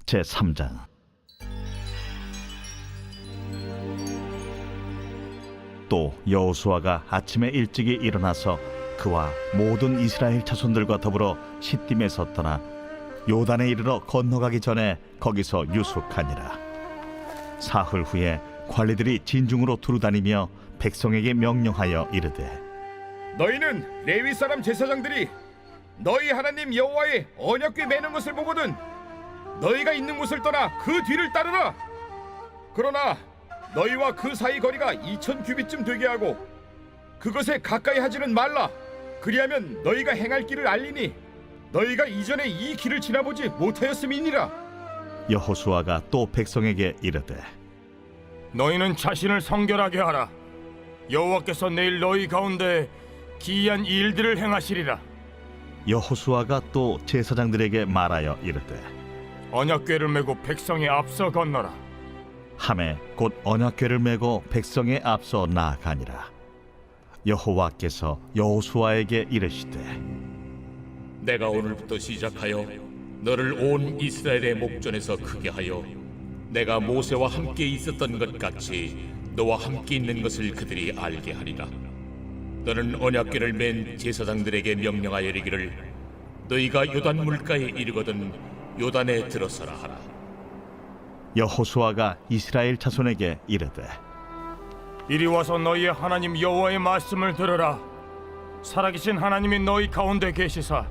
제3장. 또 여호수아가 아침에 일찍이 일어나서 그와 모든 이스라엘 자손들과 더불어 시딤에서 떠나 요단에 이르러 건너가기 전에 거기서 유숙하니라. 사흘 후에 관리들이 진중으로 두루다니며 백성에게 명령하여 이르되, 너희는 레위 사람 제사장들이 너희 하나님 여호와의 언약궤 매는 것을 보거든 너희가 있는 곳을 떠나 그 뒤를 따르라. 그러나 너희와 그 사이 거리가 2000규빗쯤 되게 하고 그것에 가까이 하지는 말라. 그리하면 너희가 행할 길을 알리니 너희가 이전에 이 길을 지나보지 못하였음이니라. 여호수아가 또 백성에게 이르되, 너희는 자신을 성결하게 하라. 여호와께서 내일 너희 가운데 기이한 일들을 행하시리라. 여호수아가 또 제사장들에게 말하여 이르되, 언약궤를 메고 백성의 앞서 건너라. 하매 곧 언약궤를 메고 백성의 앞서 나아가니라. 여호와께서 여호수아에게 이르시되, 내가 오늘부터 시작하여 너를 온 이스라엘의 목전에서 크게 하여 내가 모세와 함께 있었던 것 같이 너와 함께 있는 것을 그들이 알게 하리라. 너는 언약궤를 맨 제사장들에게 명령하여 이르기를 너희가 요단 물가에 이르거든 요단에 들어서라 하라. 여호수아가 이스라엘 자손에게 이르되, 이리 와서 너희의 하나님 여호와의 말씀을 들으라. 살아계신 하나님이 너희 가운데 계시사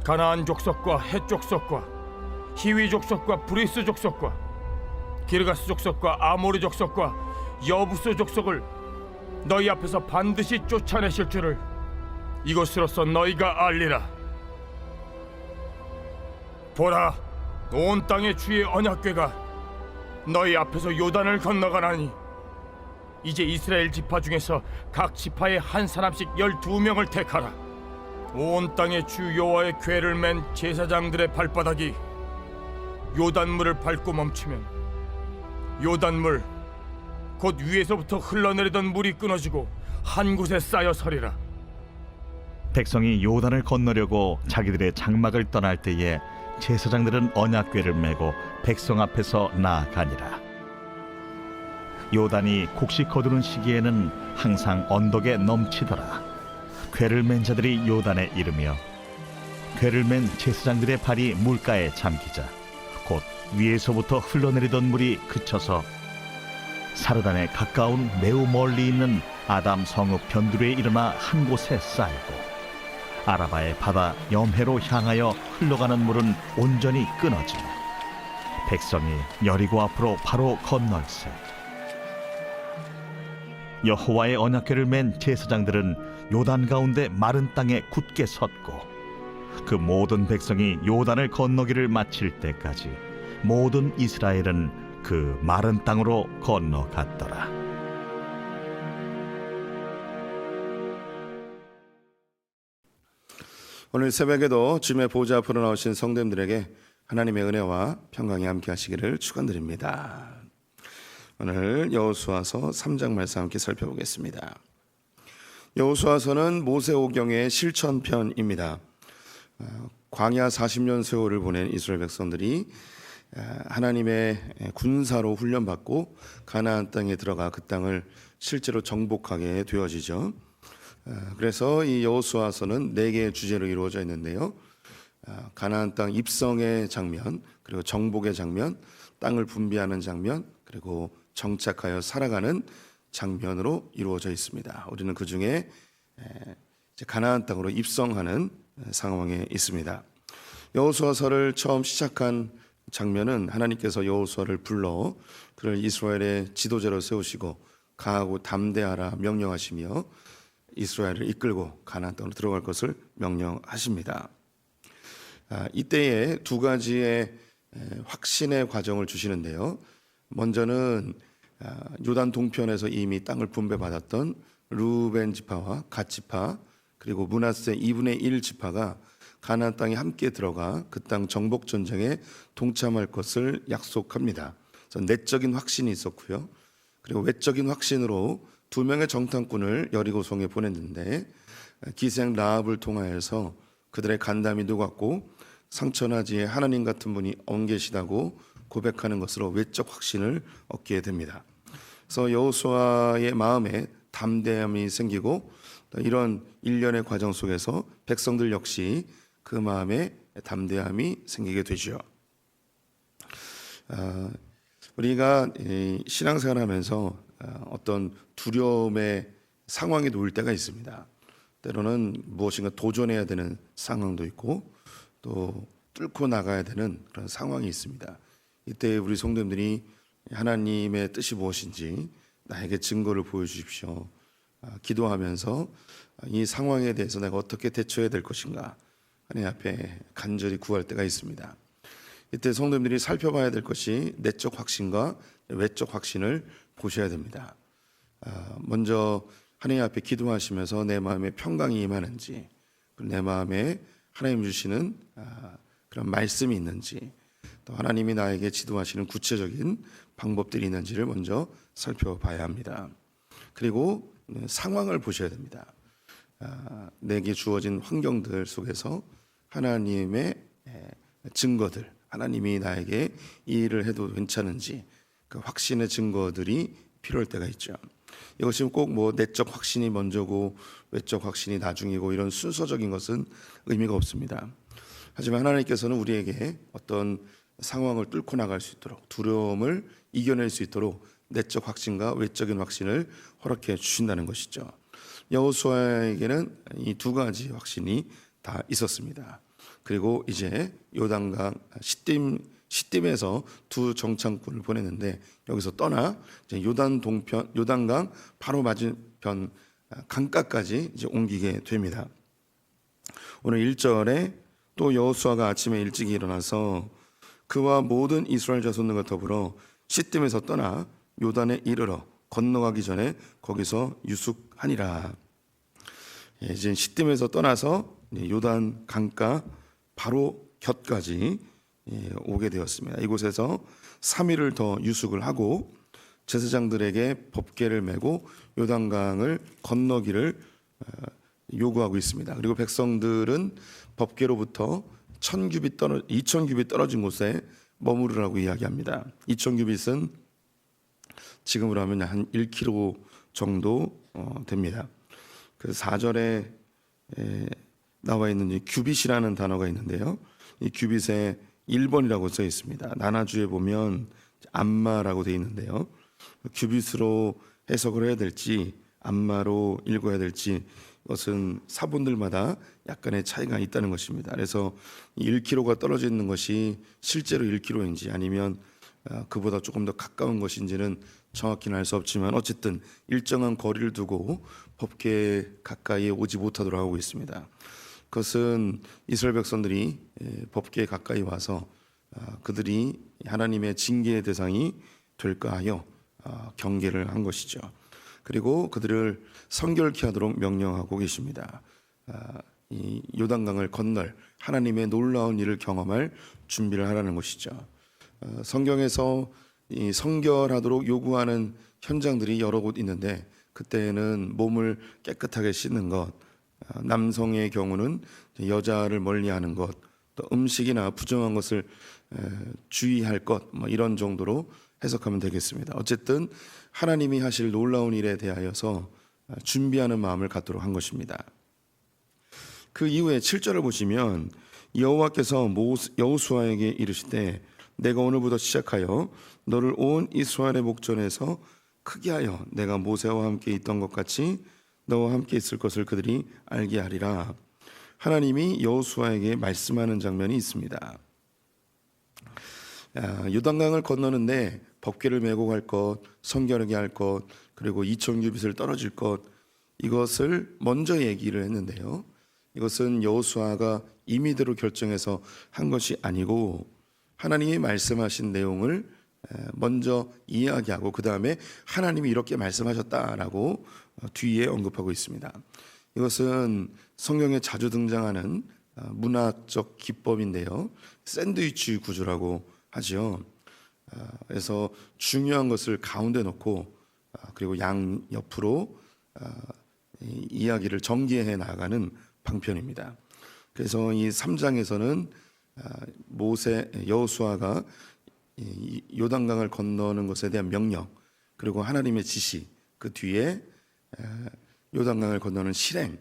가나안 족속과 헷 족속과 히위 족속과 브리스 족속과 기르가스 족속과 아모리 족속과 여부스 족속을 너희 앞에서 반드시 쫓아내실 줄을 이것으로서 너희가 알리라. 보라, 온 땅의 주의 언약궤가 너희 앞에서 요단을 건너가나니 이제 이스라엘 지파 중에서 각 지파에 한 사람씩 12명을 택하라. 온 땅의 주 여호와의 궤를 맨 제사장들의 발바닥이 요단물을 밟고 멈추면 요단물 곧 위에서부터 흘러내리던 물이 끊어지고 한 곳에 쌓여 서리라. 백성이 요단을 건너려고 자기들의 장막을 떠날 때에 제사장들은 언약궤를 메고 백성 앞에서 나아가니라. 요단이 곡식 거두는 시기에는 항상 언덕에 넘치더라. 궤를 맨 자들이 요단에 이르며 궤를 맨 제사장들의 발이 물가에 잠기자 곧 위에서부터 흘러내리던 물이 그쳐서 사르단에 가까운 매우 멀리 있는 아담 성읍 변두리에 일어나 한 곳에 쌓이고 아라바의 바다 염해로 향하여 흘러가는 물은 온전히 끊어지며 백성이 여리고 앞으로 바로 건널세. 여호와의 언약궤를 맨 제사장들은 요단 가운데 마른 땅에 굳게 섰고 그 모든 백성이 요단을 건너기를 마칠 때까지 모든 이스라엘은 그 마른 땅으로 건너갔더라. 오늘 새벽에도 주님의 보좌 앞으로 나오신 성도님들에게 하나님의 은혜와 평강이 함께 하시기를 축원드립니다. 오늘 여호수아서 3장 말씀 함께 살펴보겠습니다. 여호수아서는 모세오경의 실천편입니다. 광야 40년 세월을 보낸 이스라엘 백성들이 하나님의 군사로 훈련받고 가나안 땅에 들어가 그 땅을 실제로 정복하게 되어지죠. 그래서 이 여호수아서는 4개의 주제로 이루어져 있는데요. 가나안 땅 입성의 장면, 그리고 정복의 장면, 땅을 분비하는 장면, 그리고 정착하여 살아가는 장면으로 이루어져 있습니다. 우리는 그 중에 가나안 땅으로 입성하는 상황에 있습니다. 여호수아서를 처음 시작한 장면은 하나님께서 여호수아를 불러 그를 이스라엘의 지도자로 세우시고 강하고 담대하라 명령하시며 이스라엘을 이끌고 가나안 땅으로 들어갈 것을 명령하십니다. 이때에 두 가지의 확신의 과정을 주시는데요. 먼저는 요단 동편에서 이미 땅을 분배받았던 르우벤 지파와 갓 지파 그리고 므낫세 2분의 1 지파가 가나안 땅에 함께 들어가 그 땅 정복 전쟁에 동참할 것을 약속합니다. 그래서 내적인 확신이 있었고요. 그리고 외적인 확신으로 2명의 정탐꾼을 여리고성에 보냈는데 기생 라합을 통하여서 그들의 간담이 녹았고 상천하지에 하나님 같은 분이 엉 계시다고 고백하는 것으로 외적 확신을 얻게 됩니다. 그래서 여호수아의 마음에 담대함이 생기고 이런 일련의 과정 속에서 백성들 역시 그 마음에 담대함이 생기게 되죠. 우리가 신앙생활하면서 어떤 두려움의 상황에 놓일 때가 있습니다. 때로는 무엇인가 도전해야 되는 상황도 있고 또 뚫고 나가야 되는 그런 상황이 있습니다. 이때 우리 성도님들이 하나님의 뜻이 무엇인지 나에게 증거를 보여주십시오. 기도하면서 이 상황에 대해서 내가 어떻게 대처해야 될 것인가 하나님 앞에 간절히 구할 때가 있습니다. 이때 성도님들이 살펴봐야 될 것이 내적 확신과 외적 확신을 보셔야 됩니다. 먼저 하나님 앞에 기도하시면서 내 마음에 평강이 임하는지, 내 마음에 하나님 주시는 그런 말씀이 있는지, 또 하나님이 나에게 지도하시는 구체적인 방법들이 있는지를 먼저 살펴봐야 합니다. 그리고 상황을 보셔야 됩니다. 내게 주어진 환경들 속에서 하나님의 증거들, 하나님이 나에게 이 일을 해도 괜찮은지 그 확신의 증거들이 필요할 때가 있죠. 이것이 꼭 뭐 내적 확신이 먼저고 외적 확신이 나중이고 이런 순서적인 것은 의미가 없습니다. 하지만 하나님께서는 우리에게 어떤 상황을 뚫고 나갈 수 있도록, 두려움을 이겨낼 수 있도록 내적 확신과 외적인 확신을 허락해 주신다는 것이죠. 여호수아에게는 이 두 가지 확신이 다 있었습니다. 그리고 이제 요단강 시딤에서 두 정창꾼을 보냈는데 여기서 떠나 이제 요단강 바로 맞은편 강가까지 이제 옮기게 됩니다. 오늘 1절에 또 여호수아가 아침에 일찍 일어나서 그와 모든 이스라엘 자손들과 더불어 시딤에서 떠나 요단에 이르러 건너가기 전에 거기서 유숙하니라. 이제 시딤에서 떠나서 요단 강가 바로 곁까지 오게 되었습니다. 이곳에서 3일을 더 유숙을 하고 제사장들에게 법궤를 메고 요단강을 건너기를 요구하고 있습니다. 그리고 백성들은 법궤로부터 2,000규빗 떨어진 곳에 머무르라고 이야기합니다. 2,000규빗은 지금으로 하면 한 1km 정도 됩니다. 그 4절에 나와 있는 이 규빗이라는 단어가 있는데요. 이 규빗에 1번이라고 써 있습니다. 나나주에 보면 암마라고 되어 있는데요. 규빗으로 해석을 해야 될지 암마로 읽어야 될지 이것은 사본들마다 약간의 차이가 있다는 것입니다. 그래서 1km가 떨어져 있는 것이 실제로 1km인지 아니면 그보다 조금 더 가까운 것인지는 정확히는 알 수 없지만 어쨌든 일정한 거리를 두고 법궤 가까이에 오지 못하도록 하고 있습니다. 그것은 이스라엘 백성들이 법궤에 가까이 와서 그들이 하나님의 징계의 대상이 될까 하여 경계를 한 것이죠. 그리고 그들을 성결케 하도록 명령하고 계십니다. 이 요단강을 건널 하나님의 놀라운 일을 경험할 준비를 하라는 것이죠. 성경에서 이 성결하도록 요구하는 현장들이 여러 곳 있는데 그때는 몸을 깨끗하게 씻는 것, 남성의 경우는 여자를 멀리하는 것, 또 음식이나 부정한 것을 주의할 것, 뭐 이런 정도로 해석하면 되겠습니다. 어쨌든 하나님이 하실 놀라운 일에 대하여서 준비하는 마음을 갖도록 한 것입니다. 그 이후에 7절을 보시면 여호와께서 여호수아에게 이르시되 내가 오늘부터 시작하여 너를 온 이스라엘의 목전에서 크게 하여 내가 모세와 함께 있던 것 같이 너와 함께 있을 것을 그들이 알게 하리라. 하나님이 여호수아에게 말씀하는 장면이 있습니다. 요단강을 건너는데 법궤를 메고 갈 것, 성결하게 할 것, 그리고 2,000규빗을 떨어질 것, 이것을 먼저 얘기를 했는데요. 이것은 여호수아가 임의대로 결정해서 한 것이 아니고 하나님이 말씀하신 내용을 먼저 이야기하고 그 다음에 하나님이 이렇게 말씀하셨다라고 뒤에 언급하고 있습니다. 이것은 성경에 자주 등장하는 문학적 기법인데요. 샌드위치 구조라고 하죠. 그래서 중요한 것을 가운데 놓고 그리고 양 옆으로 이야기를 전개해 나가는 방편입니다. 그래서 이 3장에서는 모세 여호수아가 이 요단강을 건너는 것에 대한 명령, 그리고 하나님의 지시, 그 뒤에 요단강을 건너는 실행,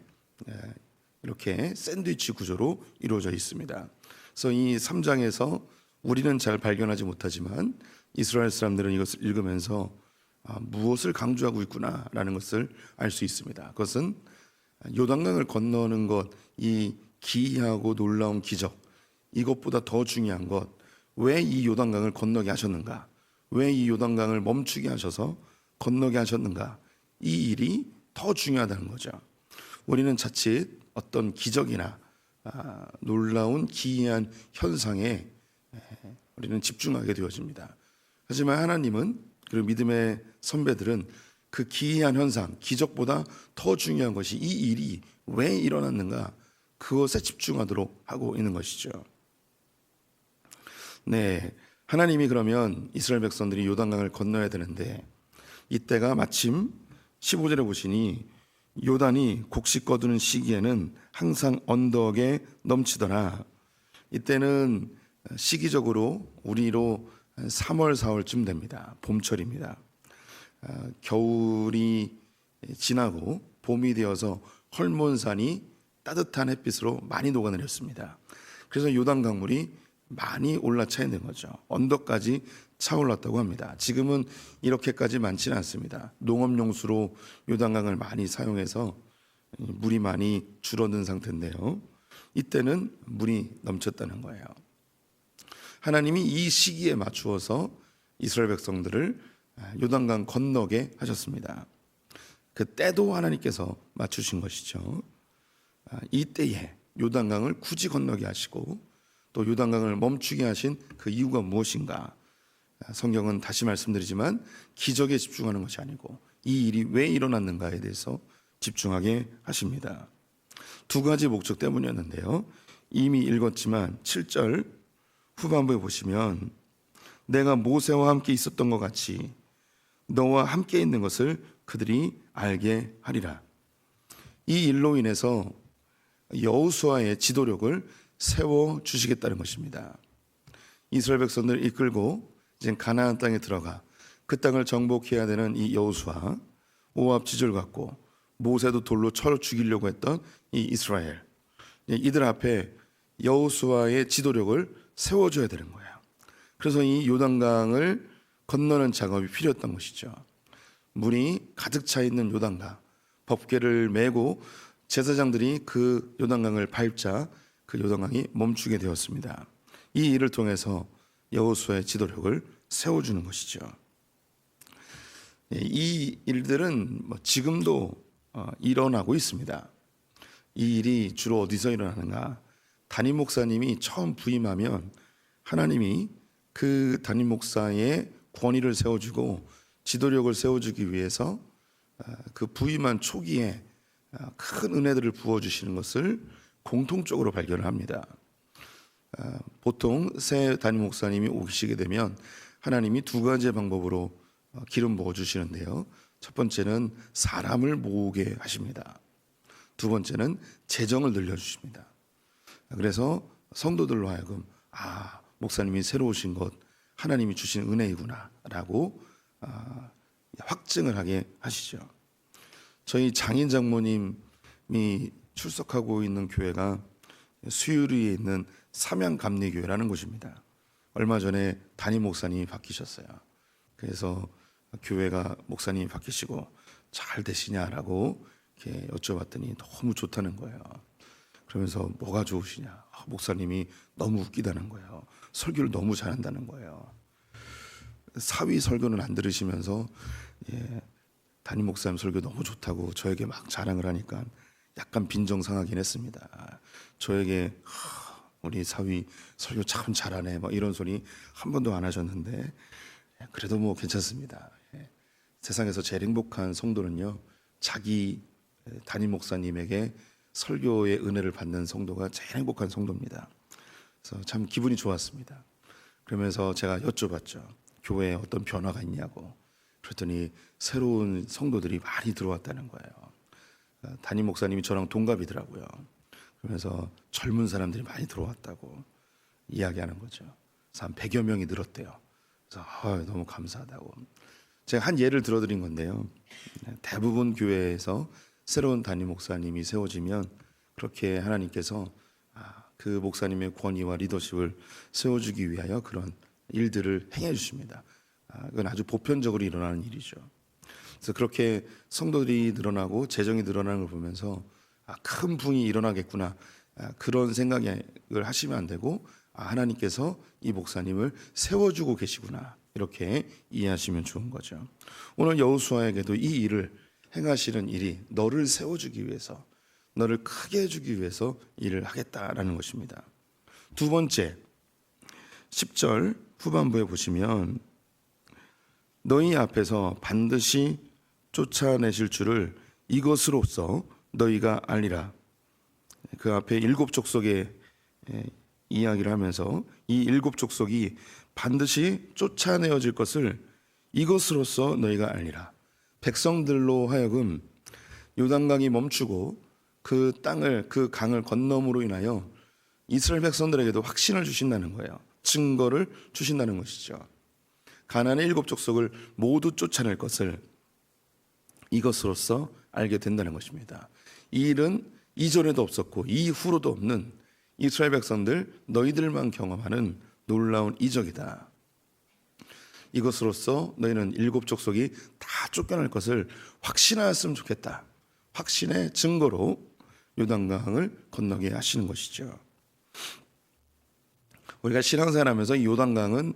이렇게 샌드위치 구조로 이루어져 있습니다. 그래서 이 3장에서 우리는 잘 발견하지 못하지만 이스라엘 사람들은 이것을 읽으면서 무엇을 강조하고 있구나라는 것을 알 수 있습니다. 그것은 요단강을 건너는 것, 이 기이하고 놀라운 기적, 이것보다 더 중요한 것, 왜 이 요단강을 건너게 하셨는가, 왜 이 요단강을 멈추게 하셔서 건너게 하셨는가, 이 일이 더 중요하다는 거죠. 우리는 자칫 어떤 기적이나 놀라운 기이한 현상에 우리는 집중하게 되어집니다. 하지만 하나님은, 그리고 믿음의 선배들은 그 기이한 현상, 기적보다 더 중요한 것이 이 일이 왜 일어났는가, 그것에 집중하도록 하고 있는 것이죠. 네, 하나님이 그러면 이스라엘 백성들이 요단강을 건너야 되는데, 이때가 마침 15절에 보시니 요단이 곡식 거두는 시기에는 항상 언덕에 넘치더라. 이때는 시기적으로 우리로 3월, 4월쯤 됩니다. 봄철입니다. 겨울이 지나고 봄이 되어서 헐몬산이 따뜻한 햇빛으로 많이 녹아내렸습니다. 그래서 요단 강물이 많이 올라차 있는 거죠. 언덕까지 차올랐다고 합니다. 지금은 이렇게까지 많지는 않습니다. 농업용수로 요단강을 많이 사용해서 물이 많이 줄어든 상태인데요. 이때는 물이 넘쳤다는 거예요. 하나님이 이 시기에 맞추어서 이스라엘 백성들을 요단강 건너게 하셨습니다. 그 때도 하나님께서 맞추신 것이죠. 이 때에 요단강을 굳이 건너게 하시고 또 요단강을 멈추게 하신 그 이유가 무엇인가? 성경은 다시 말씀드리지만 기적에 집중하는 것이 아니고 이 일이 왜 일어났는가에 대해서 집중하게 하십니다. 두 가지 목적 때문이었는데요. 이미 읽었지만 7절 후반부에 보시면 내가 모세와 함께 있었던 것 같이 너와 함께 있는 것을 그들이 알게 하리라. 이 일로 인해서 여호수아의 지도력을 세워 주시겠다는 것입니다. 이스라엘 백성들을 이끌고 이제 가나안 땅에 들어가 그 땅을 정복해야 되는 이 여호수아, 모압 지절 갖고 모세도 돌로 쳐서 죽이려고 했던 이 이스라엘, 이들 앞에 여호수아의 지도력을 세워줘야 되는 거예요. 그래서 이 요단강을 건너는 작업이 필요했던 것이죠. 물이 가득 차 있는 요단강, 법궤를 메고 제사장들이 그 요단강을 밟자 그 요단강이 멈추게 되었습니다. 이 일을 통해서 여호수아의 지도력을 세워주는 것이죠. 이 일들은 지금도 일어나고 있습니다. 이 일이 주로 어디서 일어나는가? 담임 목사님이 처음 부임하면 하나님이 그 담임 목사의 권위를 세워주고 지도력을 세워주기 위해서 그 부임한 초기에 큰 은혜들을 부어주시는 것을 공통적으로 발견을 합니다. 보통 새 담임 목사님이 오시게 되면 하나님이 두 가지 방법으로 기름 부어주시는데요. 첫 번째는 사람을 모으게 하십니다. 두 번째는 재정을 늘려주십니다. 그래서 성도들로 하여금 목사님이 새로 오신 것 하나님이 주신 은혜이구나 라고 확증을 하게 하시죠. 저희 장인 장모님이 출석하고 있는 교회가 수유리에 있는 삼양감리교회라는 곳입니다. 얼마 전에 담임 목사님이 바뀌셨어요. 그래서 교회가 목사님이 바뀌시고 잘 되시냐라고 이렇게 여쭤봤더니 너무 좋다는 거예요. 그러면서 뭐가 좋으시냐? 목사님이 너무 웃기다는 거예요. 설교를 너무 잘한다는 거예요. 사위 설교는 안 들으시면서 담임 목사님 설교 너무 좋다고 저에게 막 자랑을 하니까 약간 빈정상하긴 했습니다. 저에게 우리 사위 설교 참 잘하네 이런 소리 한 번도 안 하셨는데 그래도 괜찮습니다. 세상에서 제일 행복한 성도는요, 자기 담임 목사님에게 설교의 은혜를 받는 성도가 제일 행복한 성도입니다. 그래서 참 기분이 좋았습니다. 그러면서 제가 여쭤봤죠. 교회에 어떤 변화가 있냐고. 그랬더니 새로운 성도들이 많이 들어왔다는 거예요. 담임 목사님이 저랑 동갑이더라고요. 그러면서 젊은 사람들이 많이 들어왔다고. 이야기하는 거죠. 그래서 한 100여 명이 늘었대요. 그래서 너무 감사하다고. 제가 한 예를 들어드린 건데요. 대부분 교회에서 새로운 담임 목사님이 세워지면 그렇게 하나님께서 그 목사님의 권위와 리더십을 세워주기 위하여 그런 일들을 행해 주십니다. 그건 아주 보편적으로 일어나는 일이죠. 그래서 그렇게 성도들이 늘어나고 재정이 늘어나는 걸 보면서 큰 붕이 일어나겠구나, 그런 생각을 하시면 안 되고 하나님께서 이 목사님을 세워주고 계시구나, 이렇게 이해하시면 좋은 거죠. 오늘 여호수아에게도 이 일을 행하시는 일이 너를 세워주기 위해서, 너를 크게 해주기 위해서 일을 하겠다라는 것입니다. 두 번째, 10절 후반부에 보시면 너희 앞에서 반드시 쫓아내실 줄을 이것으로써 너희가 알리라. 그 앞에 일곱 족속의 이야기를 하면서 이 일곱 족속이 반드시 쫓아내어질 것을 이것으로써 너희가 알리라. 백성들로 하여금 요단강이 멈추고 그 땅을, 그 강을 건너므로 인하여 이스라엘 백성들에게도 확신을 주신다는 거예요. 증거를 주신다는 것이죠. 가나안의 일곱 족속을 모두 쫓아낼 것을 이것으로써 알게 된다는 것입니다. 이 일은 이전에도 없었고 이후로도 없는 이스라엘 백성들, 너희들만 경험하는 놀라운 이적이다. 이것으로써 너희는 일곱 족속이 다 쫓겨날 것을 확신하였으면 좋겠다. 확신의 증거로 요단강을 건너게 하시는 것이죠. 우리가 신앙생활하면서 이 요단강은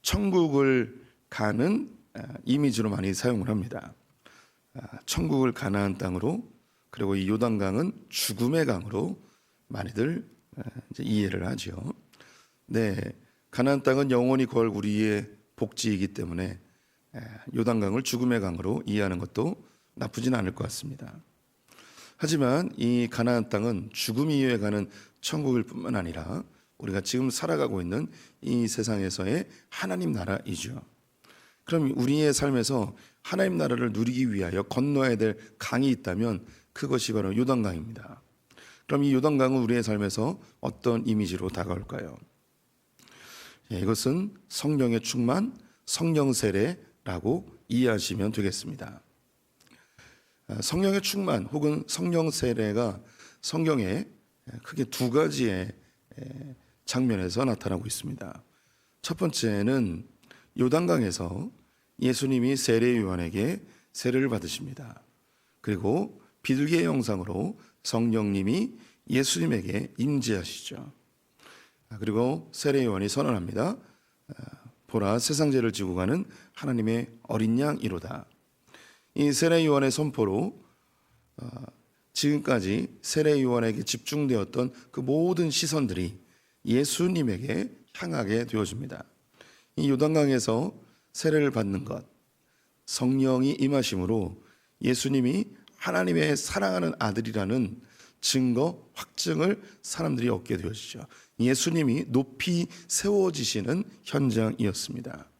천국을 가는 이미지로 많이 사용을 합니다. 천국을 가나안 땅으로, 그리고 이 요단강은 죽음의 강으로 많이들 이제 이해를 하죠. 네, 가나안 땅은 영원히 거할 우리의 복지이기 때문에 요단강을 죽음의 강으로 이해하는 것도 나쁘진 않을 것 같습니다. 하지만 이 가나안 땅은 죽음 이후에 가는 천국일 뿐만 아니라 우리가 지금 살아가고 있는 이 세상에서의 하나님 나라이죠. 그럼 우리의 삶에서 하나님 나라를 누리기 위하여 건너야 될 강이 있다면 그것이 바로 요단강입니다. 그럼 이 요단강은 우리의 삶에서 어떤 이미지로 다가올까요? 이것은 성령의 충만, 성령 세례라고 이해하시면 되겠습니다. 성령의 충만 혹은 성령 세례가 성경에 크게 두 가지의 장면에서 나타나고 있습니다. 첫 번째는 요단강에서 예수님이 세례 요한에게 세례를 받으십니다. 그리고 비둘기의 형상으로 성령님이 예수님에게 임재하시죠. 그리고 세례 요한이 선언합니다. 보라, 세상 죄를 지고 가는 하나님의 어린 양이로다. 이 세례 요한의 선포로 지금까지 세례 요한에게 집중되었던 그 모든 시선들이 예수님에게 향하게 되어집니다. 이 요단강에서 세례를 받는 것, 성령이 임하심으로 예수님이 하나님의 사랑하는 아들이라는 증거, 확증을 사람들이 얻게 되어지죠. 예수님이 높이 세워지시는 현장이었습니다.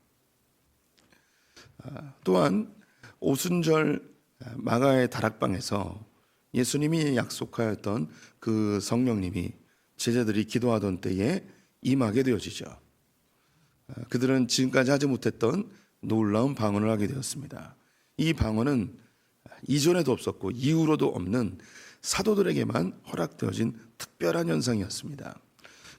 또한 오순절 마가의 다락방에서 예수님이 약속하였던 그 성령님이 제자들이 기도하던 때에 임하게 되어지죠. 그들은 지금까지 하지 못했던 놀라운 방언을 하게 되었습니다. 이 방언은 이전에도 없었고 이후로도 없는 사도들에게만 허락되어진 특별한 현상이었습니다.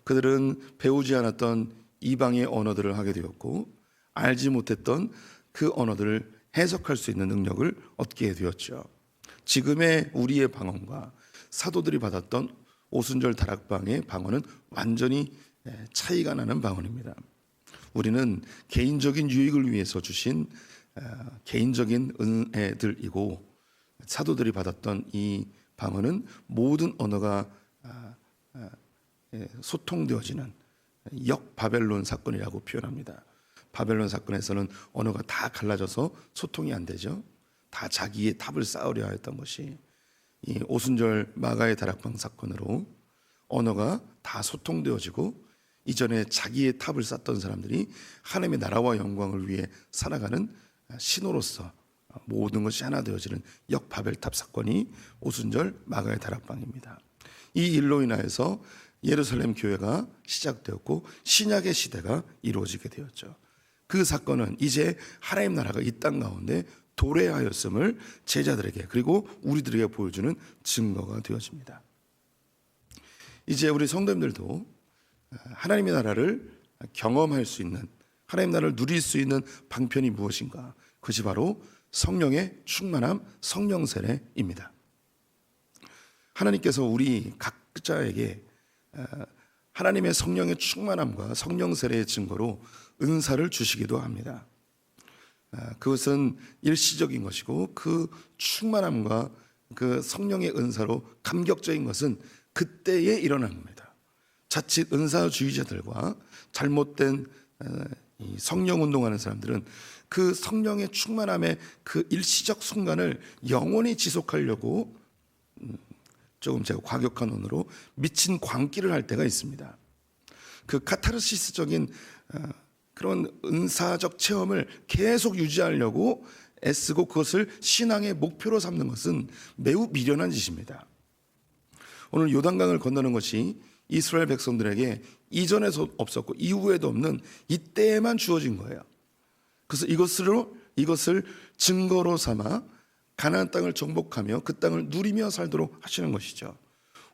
그들은 배우지 않았던 이방의 언어들을 하게 되었고 알지 못했던 그 언어들을 해석할 수 있는 능력을 얻게 되었죠. 지금의 우리의 방언과 사도들이 받았던 오순절 다락방의 방언은 완전히 차이가 나는 방언입니다. 우리는 개인적인 유익을 위해서 주신 개인적인 은혜들이고, 사도들이 받았던 이 방언은 모든 언어가 소통되어지는 역바벨론 사건이라고 표현합니다. 바벨론 사건에서는 언어가 다 갈라져서 소통이 안 되죠. 다 자기의 탑을 쌓으려 하였던 것이 이 오순절 마가의 다락방 사건으로 언어가 다 소통되어지고 이전에 자기의 탑을 쌓던 사람들이 하나님의 나라와 영광을 위해 살아가는 신호로서 모든 것이 하나 되어지는 역바벨탑 사건이 오순절 마가의 다락방입니다. 이 일로 인하여서 예루살렘 교회가 시작되었고 신약의 시대가 이루어지게 되었죠. 그 사건은 이제 하나님 나라가 이 땅 가운데 도래하였음을 제자들에게 그리고 우리들에게 보여주는 증거가 되어집니다. 이제 우리 성도님들도 하나님의 나라를 경험할 수 있는, 하나님 나라를 누릴 수 있는 방편이 무엇인가? 그것이 바로 성령의 충만함, 성령 세례입니다. 하나님께서 우리 각자에게 하나님의 성령의 충만함과 성령 세례의 증거로 은사를 주시기도 합니다. 그것은 일시적인 것이고 그 충만함과 그 성령의 은사로 감격적인 것은 그때에 일어난 겁니다. 자칫 은사주의자들과 잘못된 이 성령 운동하는 사람들은 그 성령의 충만함의 그 일시적 순간을 영원히 지속하려고 조금 제가 과격한 언어로 미친 광기를 할 때가 있습니다. 그 카타르시스적인 그런 은사적 체험을 계속 유지하려고 애쓰고 그것을 신앙의 목표로 삼는 것은 매우 미련한 짓입니다. 오늘 요단강을 건너는 것이 이스라엘 백성들에게 이전에도 없었고 이후에도 없는 이때에만 주어진 거예요. 그래서 이것을 증거로 삼아 가나안 땅을 정복하며 그 땅을 누리며 살도록 하시는 것이죠.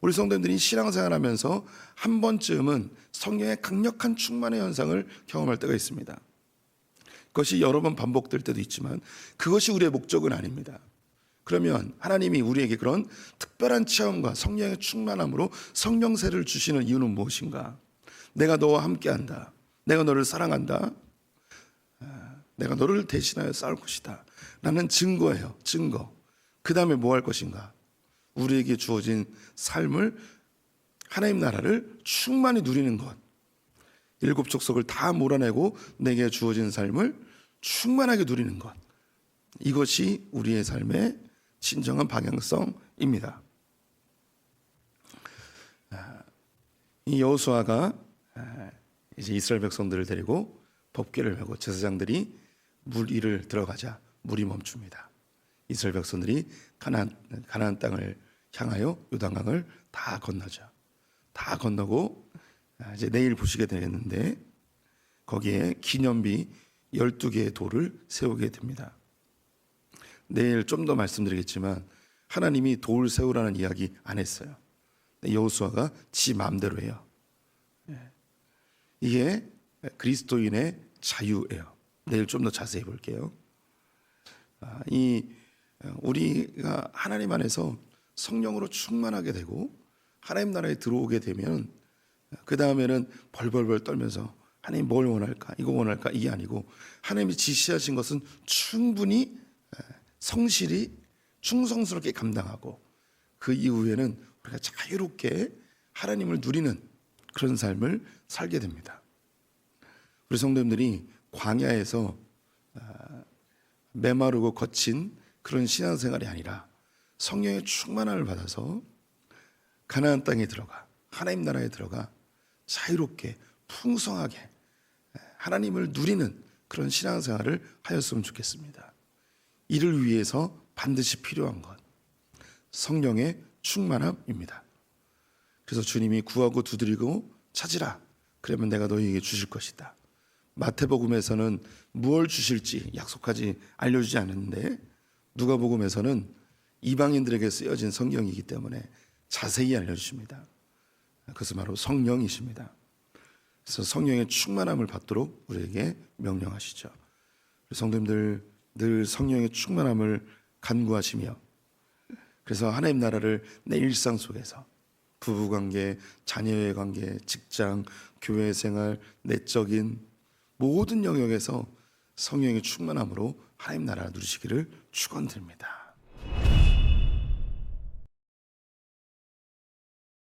우리 성도님들이 신앙생활하면서 한 번쯤은 성령의 강력한 충만의 현상을 경험할 때가 있습니다. 그것이 여러 번 반복될 때도 있지만 그것이 우리의 목적은 아닙니다. 그러면 하나님이 우리에게 그런 특별한 체험과 성령의 충만함으로 성령 세례를 주시는 이유는 무엇인가? 내가 너와 함께한다. 내가 너를 사랑한다. 내가 너를 대신하여 싸울 것이다. 라는 증거예요. 증거. 그 다음에 뭐 할 것인가? 우리에게 주어진 삶을, 하나님 나라를 충만히 누리는 것. 7 족속을 다 몰아내고 내게 주어진 삶을 충만하게 누리는 것. 이것이 우리의 삶의 진정한 방향성입니다. 이 여호수아가 이제 이스라엘 백성들을 데리고 법궤를 메고 제사장들이 물 위를 들어가자 물이 멈춥니다. 이스라엘 백성들이 가나안 땅을 향하여 요단강을 다 건너죠. 다 건너고 이제 내일 보시게 되겠는데 거기에 기념비 12개의 돌을 세우게 됩니다. 내일 좀 더 말씀드리겠지만 하나님이 돌 세우라는 이야기 안 했어요. 여호수아가 지 마음대로 해요. 이게 그리스도인의 자유예요. 내일 좀 더 자세히 볼게요. 우리가 하나님 안에서 성령으로 충만하게 되고 하나님 나라에 들어오게 되면 그 다음에는 벌벌벌 떨면서 하나님 뭘 원할까? 이거 원할까? 이게 아니고 하나님이 지시하신 것은 충분히 성실히 충성스럽게 감당하고 그 이후에는 우리가 자유롭게 하나님을 누리는 그런 삶을 살게 됩니다. 우리 성도님들이 광야에서 메마르고 거친 그런 신앙생활이 아니라 성령의 충만함을 받아서 가나안 땅에 들어가 하나님 나라에 들어가 자유롭게 풍성하게 하나님을 누리는 그런 신앙생활을 하였으면 좋겠습니다. 이를 위해서 반드시 필요한 것 성령의 충만함입니다. 그래서 주님이 구하고 두드리고 찾으라 그러면 내가 너희에게 주실 것이다. 마태복음에서는 무엇을 주실지 약속하지 알려주지 않았는데 누가복음에서는 이방인들에게 쓰여진 성경이기 때문에 자세히 알려주십니다. 그것은 바로 성령이십니다. 그래서 성령의 충만함을 받도록 우리에게 명령하시죠. 성도님들 늘 성령의 충만함을 간구하시며 그래서 하나님 나라를 내 일상 속에서 부부관계, 자녀의 관계, 직장, 교회 생활, 내적인 모든 영역에서 성령의 충만함으로 하나님 나라를 누리시기를 축원드립니다.